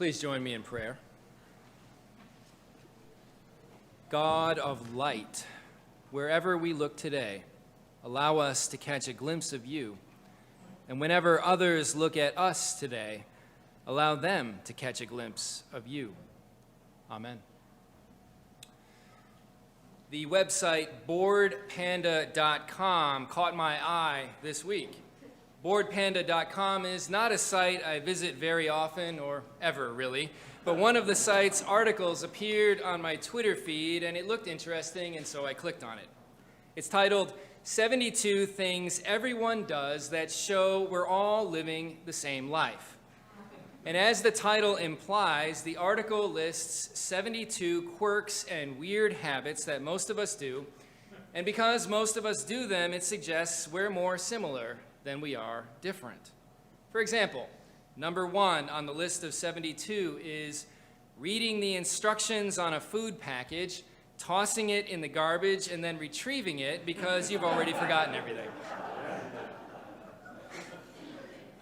Please join me in prayer. God of light, wherever we look today, allow us to catch a glimpse of you. And whenever others look at us today, allow them to catch a glimpse of you. Amen. The website boredpanda.com caught my eye this week. Boredpanda.com is not a site I visit very often, or ever really, but one of the site's articles appeared on my Twitter feed and it looked interesting, and so I clicked on it. It's titled 72 Things Everyone Does That Show We're All Living the Same Life. And as the title implies, the article lists 72 quirks and weird habits that most of us do, and because most of us do them, it suggests we're more similar than we are different. For example, number 1 on the list of 72 is reading the instructions on a food package, tossing it in the garbage, and then retrieving it because you've already forgotten everything.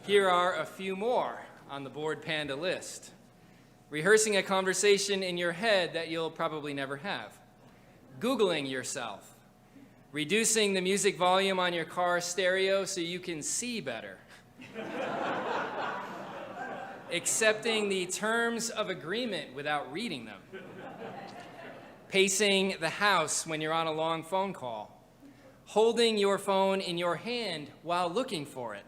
Here are a few more on the Bored Panda list. Rehearsing a conversation in your head that you'll probably never have. Googling yourself. Reducing the music volume on your car stereo so you can see better. Accepting the terms of agreement without reading them. Pacing the house when you're on a long phone call. Holding your phone in your hand while looking for it.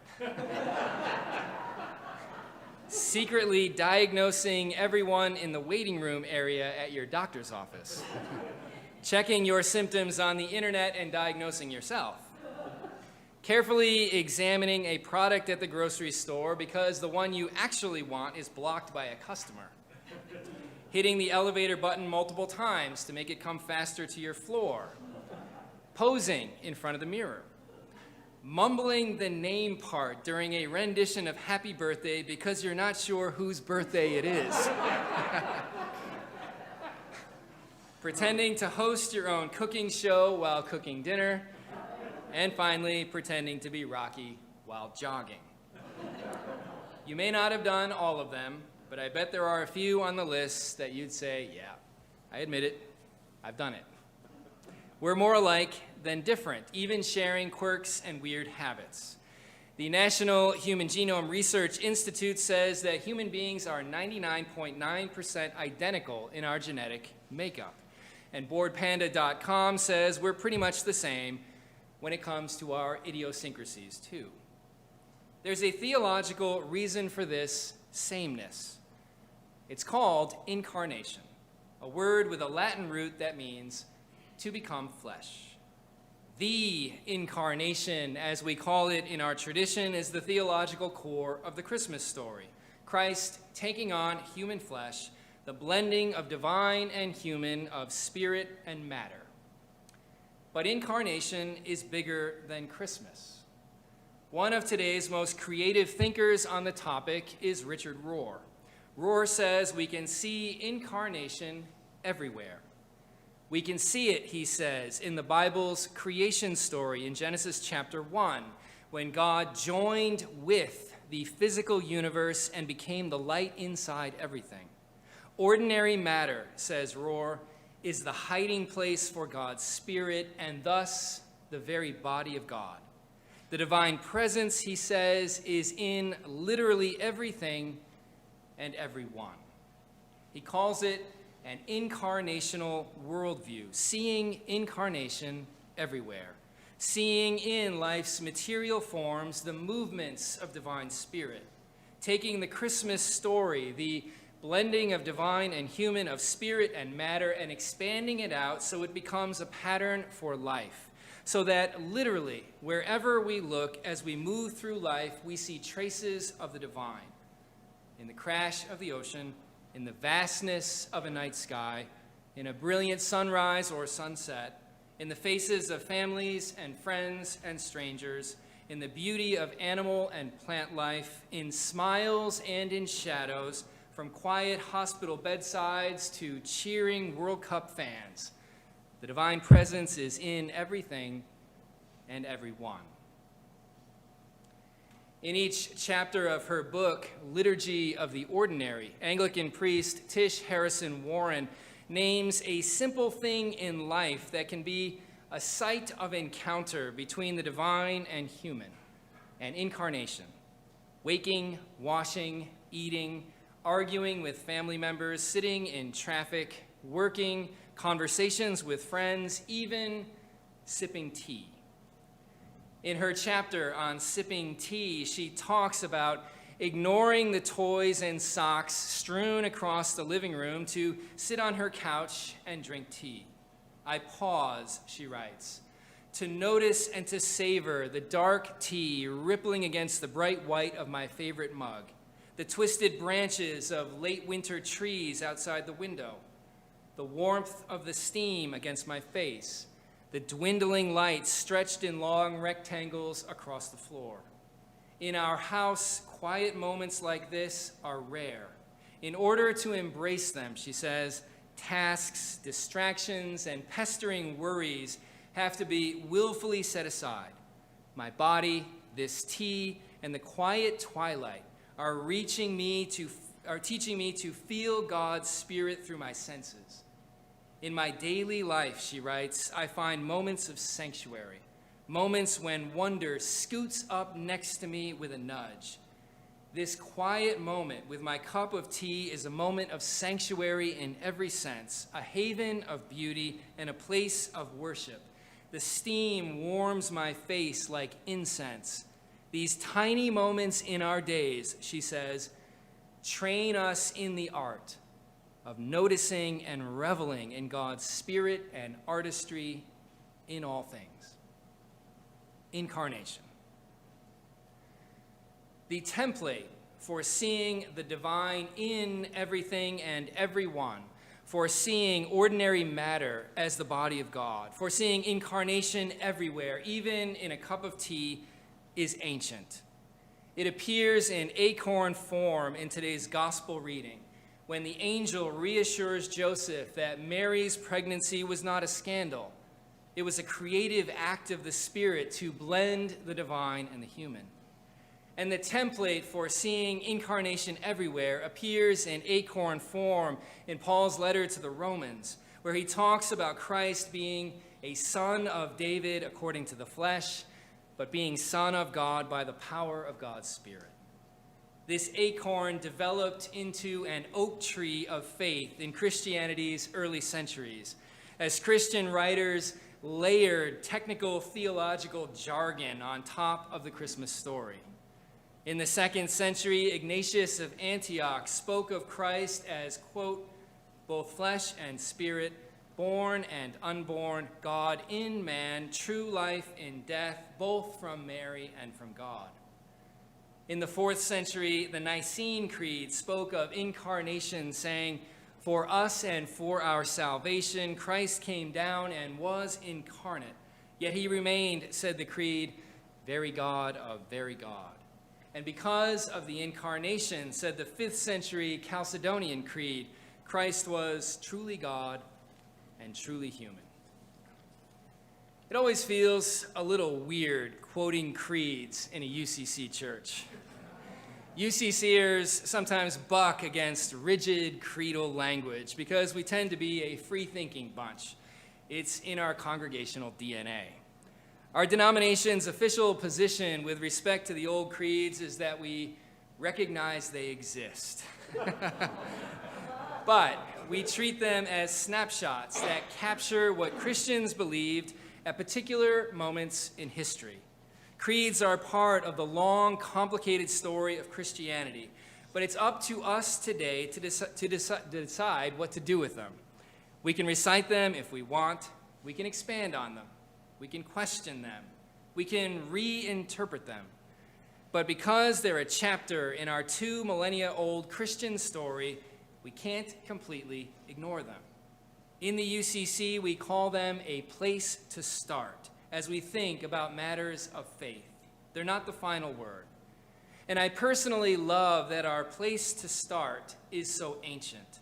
Secretly diagnosing everyone in the waiting room area at your doctor's office. Checking your symptoms on the internet and diagnosing yourself. Carefully examining a product at the grocery store because the one you actually want is blocked by a customer. Hitting the elevator button multiple times to make it come faster to your floor. Posing in front of the mirror. Mumbling the name part during a rendition of Happy Birthday because you're not sure whose birthday it is. Pretending to host your own cooking show while cooking dinner. And finally, pretending to be Rocky while jogging. You may not have done all of them, but I bet there are a few on the list that you'd say, yeah, I admit it, I've done it. We're more alike than different, even sharing quirks and weird habits. The Human Genome Research Institute says that human beings are 99.9% identical in our genetic makeup. And BoredPanda.com says we're pretty much the same when it comes to our idiosyncrasies, too. There's a theological reason for this sameness. It's called incarnation, a word with a Latin root that means to become flesh. The incarnation, as we call it in our tradition, is the theological core of the Christmas story. Christ taking on human flesh, the blending of divine and human, of spirit and matter. But incarnation is bigger than Christmas. One of today's most creative thinkers on the topic is Richard Rohr. Rohr says we can see incarnation everywhere. We can see it, he says, in the Bible's creation story in Genesis chapter 1, when God joined with the physical universe and became the light inside everything. Ordinary matter, says Rohr, is the hiding place for God's Spirit and thus the very body of God. The divine presence, he says, is in literally everything and everyone. He calls it an incarnational worldview, seeing incarnation everywhere, seeing in life's material forms the movements of divine spirit, taking the Christmas story, the blending of divine and human, of spirit and matter, and expanding it out so it becomes a pattern for life, so that literally wherever we look as we move through life, we see traces of the divine. In the crash of the ocean, in the vastness of a night sky, in a brilliant sunrise or sunset, in the faces of families and friends and strangers, in the beauty of animal and plant life, in smiles and in shadows, from quiet hospital bedsides to cheering World Cup fans. The divine presence is in everything and everyone. In each chapter of her book, Liturgy of the Ordinary, Anglican priest Tish Harrison Warren names a simple thing in life that can be a site of encounter between the divine and human, an incarnation. Waking, washing, eating, arguing with family members, sitting in traffic, working, conversations with friends, even sipping tea. In her chapter on sipping tea, she talks about ignoring the toys and socks strewn across the living room to sit on her couch and drink tea. I pause, she writes, to notice and to savor the dark tea rippling against the bright white of my favorite mug, the twisted branches of late winter trees outside the window, the warmth of the steam against my face, the dwindling lights stretched in long rectangles across the floor. In our house, quiet moments like this are rare. In order to embrace them, she says, tasks, distractions, and pestering worries have to be willfully set aside. My body, this tea, and the quiet twilight are teaching me to feel God's Spirit through my senses. In my daily life, she writes, I find moments of sanctuary, moments when wonder scoots up next to me with a nudge. This quiet moment with my cup of tea is a moment of sanctuary in every sense, a haven of beauty and a place of worship. The steam warms my face like incense. These tiny moments in our days, she says, train us in the art of noticing and reveling in God's spirit and artistry in all things. Incarnation. The template for seeing the divine in everything and everyone, for seeing ordinary matter as the body of God, for seeing incarnation everywhere, even in a cup of tea, is ancient. It appears in acorn form in today's gospel reading, when the angel reassures Joseph that Mary's pregnancy was not a scandal. It was a creative act of the Spirit to blend the divine and the human. And the template for seeing incarnation everywhere appears in acorn form in Paul's letter to the Romans, where he talks about Christ being a son of David according to the flesh, but being Son of God by the power of God's Spirit. This acorn developed into an oak tree of faith in Christianity's early centuries, as Christian writers layered technical theological jargon on top of the Christmas story. In the 2nd century, Ignatius of Antioch spoke of Christ as, quote, both flesh and spirit, born and unborn, God in man, true life in death, both from Mary and from God. In the 4th century, the Nicene Creed spoke of incarnation, saying, for us and for our salvation, Christ came down and was incarnate. Yet he remained, said the Creed, very God of very God. And because of the incarnation, said the 5th century Chalcedonian Creed, Christ was truly God and truly human. It always feels a little weird quoting creeds in a UCC church. UCCers sometimes buck against rigid creedal language because we tend to be a free-thinking bunch. It's in our congregational DNA. Our denomination's official position with respect to the old creeds is that we recognize they exist. But we treat them as snapshots that capture what Christians believed at particular moments in history. Creeds are part of the long, complicated story of Christianity, but it's up to us today to decide what to do with them. We can recite them if we want. We can expand on them. We can question them. We can reinterpret them. But because they're a chapter in our 2 millennia-old Christian story, we can't completely ignore them. In the UCC, we call them a place to start as we think about matters of faith. They're not the final word. And I personally love that our place to start is so ancient.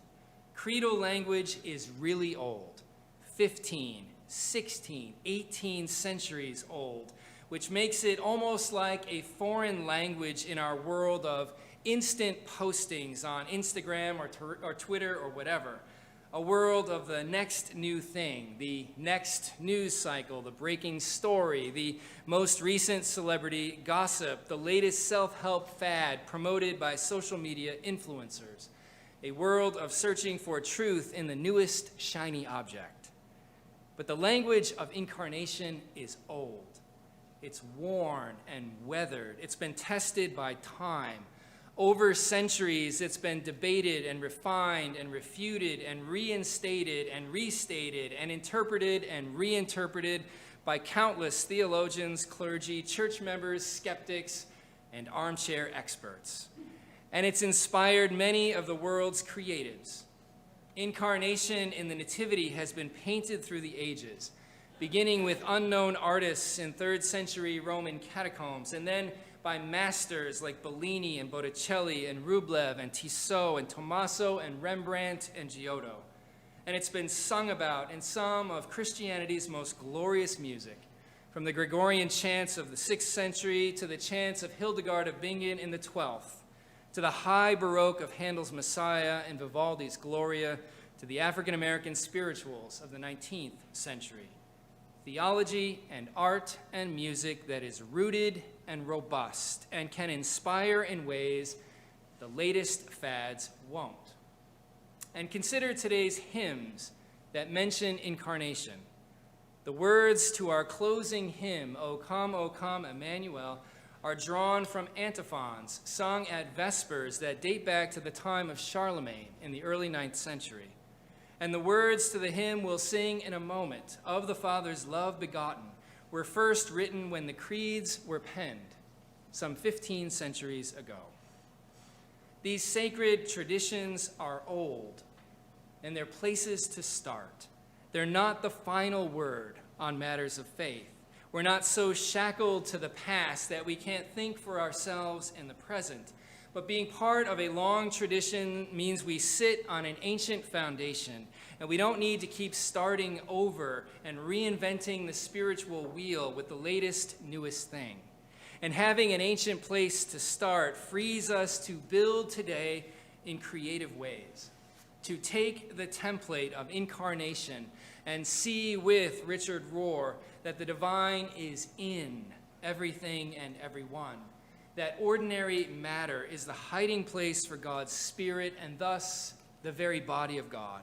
Creedal language is really old, 15, 16, 18 centuries old, which makes it almost like a foreign language in our world of instant postings on Instagram or Twitter or whatever. A world of the next new thing, the next news cycle, the breaking story, the most recent celebrity gossip, the latest self-help fad promoted by social media influencers. A world of searching for truth in the newest shiny object. But the language of incarnation is old. It's worn and weathered. It's been tested by time. Over centuries, it's been debated and refined and refuted and reinstated and restated and interpreted and reinterpreted by countless theologians, clergy, church members, skeptics, and armchair experts. And it's inspired many of the world's creatives. Incarnation in the Nativity has been painted through the ages, beginning with unknown artists in 3rd century Roman catacombs, and then by masters like Bellini and Botticelli and Rublev and Tissot and Tommaso and Rembrandt and Giotto. And it's been sung about in some of Christianity's most glorious music, from the Gregorian chants of the 6th century to the chants of Hildegard of Bingen in the 12th, to the high Baroque of Handel's Messiah and Vivaldi's Gloria, to the African-American spirituals of the 19th century. Theology and art and music that is rooted and robust and can inspire in ways the latest fads won't. And consider today's hymns that mention incarnation. The words to our closing hymn, O come, Emmanuel, are drawn from antiphons sung at Vespers that date back to the time of Charlemagne in the early 9th century. And the words to the hymn we'll sing in a moment, of the Father's love begotten, were first written when the creeds were penned, some 15 centuries ago. These sacred traditions are old, and they're places to start. They're not the final word on matters of faith. We're not so shackled to the past that we can't think for ourselves in the present. But being part of a long tradition means we sit on an ancient foundation, and we don't need to keep starting over and reinventing the spiritual wheel with the latest, newest thing. And having an ancient place to start frees us to build today in creative ways, to take the template of incarnation and see with Richard Rohr that the divine is in everything and everyone. That ordinary matter is the hiding place for God's Spirit and thus the very body of God.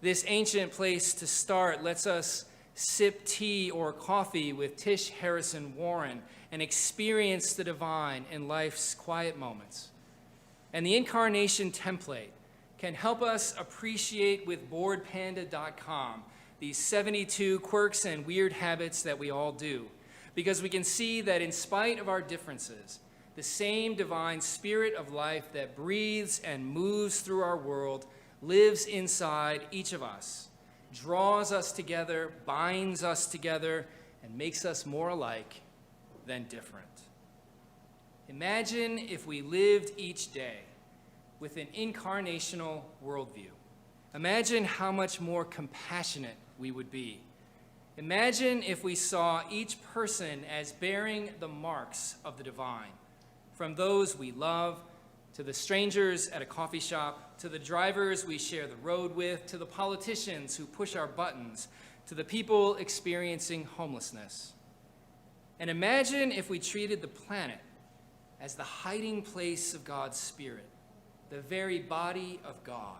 This ancient place to start lets us sip tea or coffee with Tish Harrison Warren and experience the divine in life's quiet moments. And the incarnation template can help us appreciate with boredpanda.com these 72 quirks and weird habits that we all do, because we can see that in spite of our differences, the same divine spirit of life that breathes and moves through our world lives inside each of us, draws us together, binds us together, and makes us more alike than different. Imagine if we lived each day with an incarnational worldview. Imagine how much more compassionate we would be. Imagine if we saw each person as bearing the marks of the divine, from those we love, to the strangers at a coffee shop, to the drivers we share the road with, to the politicians who push our buttons, to the people experiencing homelessness. And imagine if we treated the planet as the hiding place of God's Spirit, the very body of God.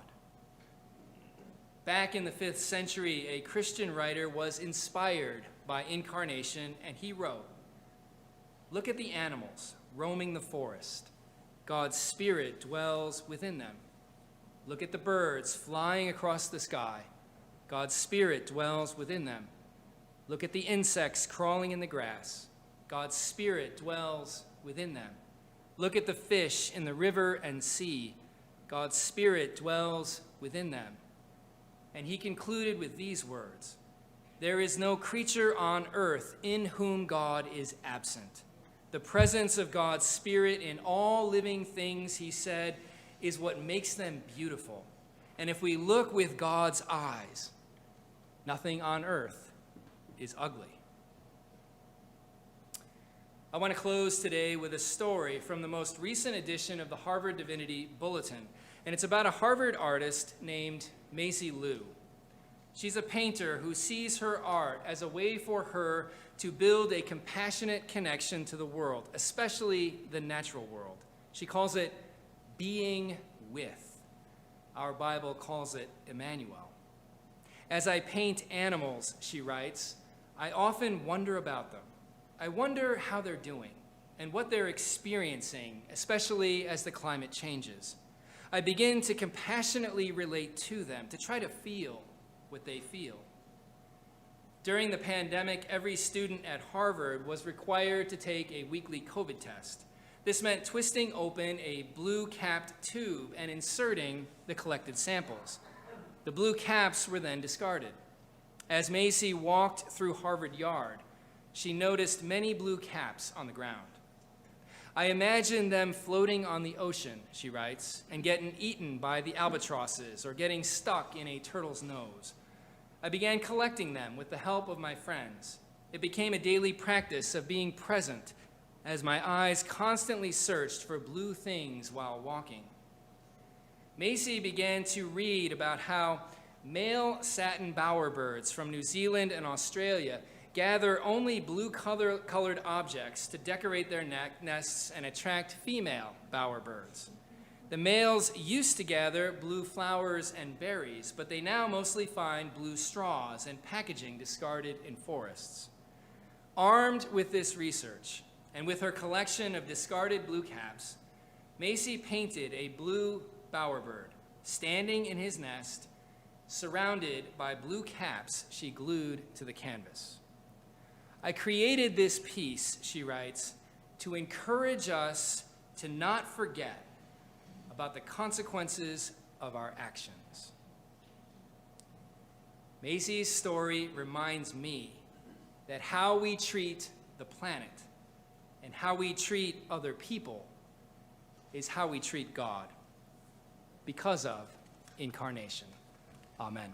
Back in the 5th century, a Christian writer was inspired by incarnation, and he wrote, "Look at the animals roaming the forest. God's Spirit dwells within them. Look at the birds flying across the sky. God's Spirit dwells within them. Look at the insects crawling in the grass. God's Spirit dwells within them. Look at the fish in the river and sea. God's Spirit dwells within them." And he concluded with these words, "There is no creature on earth in whom God is absent. The presence of God's Spirit in all living things," he said, "is what makes them beautiful. And if we look with God's eyes, nothing on earth is ugly." I want to close today with a story from the most recent edition of the Harvard Divinity Bulletin, and it's about a Harvard artist named Macy Liu. She's a painter who sees her art as a way for her to build a compassionate connection to the world, especially the natural world. She calls it being with. Our Bible calls it Emmanuel. As I paint animals, she writes, I often wonder about them. I wonder how they're doing and what they're experiencing, especially as the climate changes. I begin to compassionately relate to them, to try to feel what they feel. During the pandemic, every student at Harvard was required to take a weekly COVID test. This meant twisting open a blue-capped tube and inserting the collected samples. The blue caps were then discarded. As Macy walked through Harvard Yard, she noticed many blue caps on the ground. I imagined them floating on the ocean, she writes, and getting eaten by the albatrosses or getting stuck in a turtle's nose. I began collecting them with the help of my friends. It became a daily practice of being present as my eyes constantly searched for blue things while walking. Macy began to read about how male satin bowerbirds from New Zealand and Australia gather only blue-colored objects to decorate their nests and attract female bowerbirds. The males used to gather blue flowers and berries, but they now mostly find blue straws and packaging discarded in forests. Armed with this research, and with her collection of discarded blue caps, Macy painted a blue bowerbird standing in his nest, surrounded by blue caps she glued to the canvas. I created this piece, she writes, to encourage us to not forget about the consequences of our actions. Macy's story reminds me that how we treat the planet and how we treat other people is how we treat God because of incarnation. Amen.